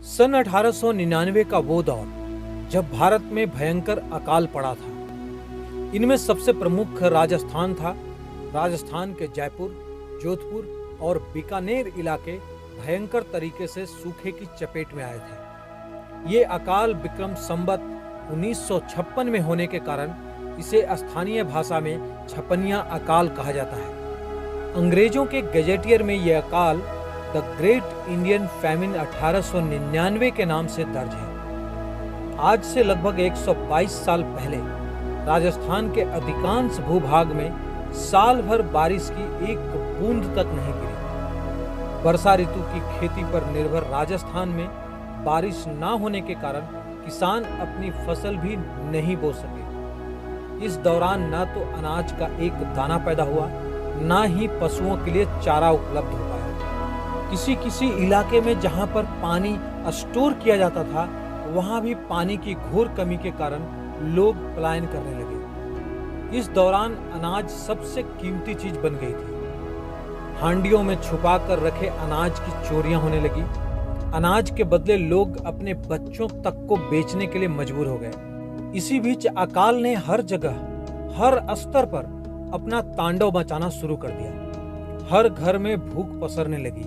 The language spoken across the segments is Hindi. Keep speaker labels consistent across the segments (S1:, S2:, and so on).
S1: सन 1899 का वो दौर जब भारत में भयंकर अकाल पड़ा था। इनमें सबसे प्रमुख राजस्थान था। राजस्थान के जयपुर, जोधपुर और बीकानेर इलाके भयंकर तरीके से सूखे की चपेट में आए थे। ये अकाल विक्रम संवत 1956 में होने के कारण इसे स्थानीय भाषा में छपनिया अकाल कहा जाता है। अंग्रेजों के गजेटियर में यह अकाल द ग्रेट इंडियन फैमिन 1899 के नाम से दर्ज है। आज से लगभग 122 साल पहले राजस्थान के अधिकांश भूभाग में साल भर बारिश की एक बूंद तक नहीं गिरी। वर्षा ऋतु की खेती पर निर्भर राजस्थान में बारिश ना होने के कारण किसान अपनी फसल भी नहीं बो सके। इस दौरान न तो अनाज का एक दाना पैदा हुआ, ना ही पशुओं के लिए चारा उपलब्ध हो पाया। किसी इलाके में जहां पर पानी स्टोर किया जाता था, वहां भी पानी की घोर कमी के कारण लोग पलायन करने लगे। इस दौरान अनाज सबसे कीमती चीज बन गई थी। हांडियों में छुपा कर रखे अनाज की चोरियां होने लगी। अनाज के बदले लोग अपने बच्चों तक को बेचने के लिए मजबूर हो गए। इसी बीच अकाल ने हर जगह, हर स्तर पर अपना तांडव मचाना शुरू कर दिया। हर घर में भूख पसरने लगी।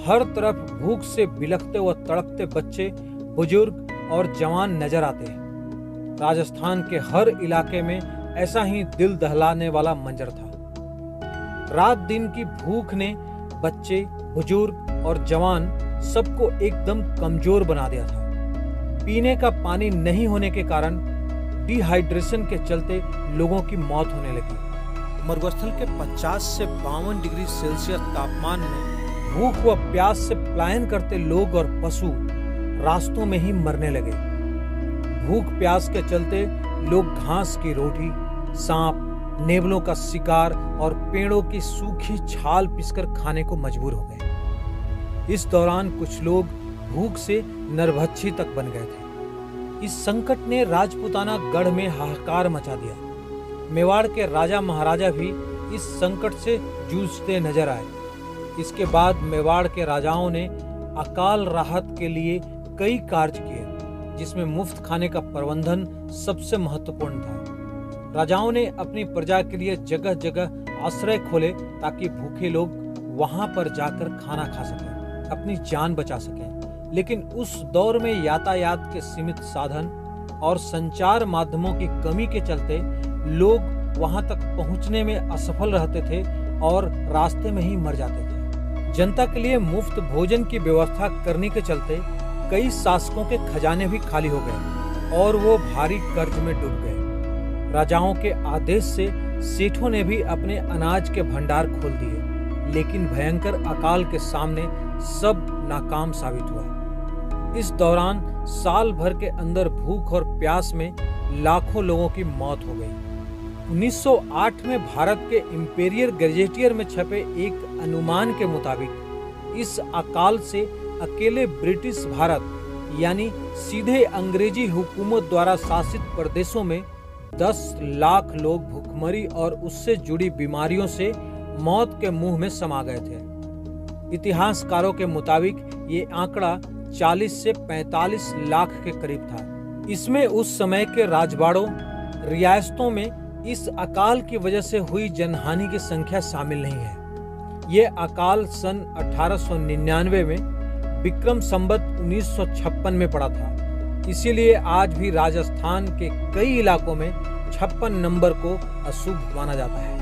S1: हर तरफ भूख से बिलखते व तड़पते बच्चे, बुजुर्ग और जवान नजर आते हैं। राजस्थान के हर इलाके में ऐसा ही दिल दहलाने वाला मंजर था। रात दिन की भूख ने बच्चे, बुजुर्ग और जवान सबको एकदम कमजोर बना दिया था। पीने का पानी नहीं होने के कारण डिहाइड्रेशन के चलते लोगों की मौत होने लगी। मरुस्थल के 50 से 52 डिग्री सेल्सियस तापमान में भूख व प्यास से पलायन करते लोग और पशु रास्तों में ही मरने लगे। भूख प्यास के चलते लोग घास की रोटी, सांप, नेवलों का शिकार और पेड़ों की सूखी छाल पीसकर खाने को मजबूर हो गए। इस दौरान कुछ लोग भूख से नरभक्षी तक बन गए थे। इस संकट ने राजपूताना गढ़ में हाहाकार मचा दिया। मेवाड़ के राजा महाराजा भी इस संकट से जूझते नजर आए। इसके बाद मेवाड़ के राजाओं ने अकाल राहत के लिए कई कार्य किए, जिसमें मुफ्त खाने का प्रबंधन सबसे महत्वपूर्ण था। राजाओं ने अपनी प्रजा के लिए जगह जगह आश्रय खोले ताकि भूखे लोग वहां पर जाकर खाना खा सकें, अपनी जान बचा सकें। लेकिन उस दौर में यातायात के सीमित साधन और संचार माध्यमों की कमी के चलते लोग वहां तक पहुंचने में असफल रहते थे और रास्ते में ही मर जाते थे। जनता के लिए मुफ्त भोजन की व्यवस्था करने के चलते कई शासकों के खजाने भी खाली हो गए और वो भारी कर्ज में डूब गए। राजाओं के आदेश से सेठों ने भी अपने अनाज के भंडार खोल दिए, लेकिन भयंकर अकाल के सामने सब नाकाम साबित हुआ। इस दौरान साल भर के अंदर भूख और प्यास में लाखों लोगों की मौत हो गई। 1908 में भारत के इंपीरियल गजेटियर में छपे एक अनुमान के मुताबिक इस अकाल से अकेले ब्रिटिश भारत यानी सीधे अंग्रेजी हुकूमत द्वारा शासित प्रदेशों में 10 लाख लोग भूखमरी और उससे जुड़ी बीमारियों से मौत के मुंह में समा गए थे। इतिहासकारों के मुताबिक ये आंकड़ा 40 से 45 लाख के करीब था। इसमें उस समय के राजवाड़ों, रियासतों में इस अकाल की वजह से हुई जनहानि की संख्या शामिल नहीं है। ये अकाल सन 1899 में विक्रम संवत 1956 में पड़ा था। इसीलिए आज भी राजस्थान के कई इलाकों में 56 नंबर को अशुभ माना जाता है।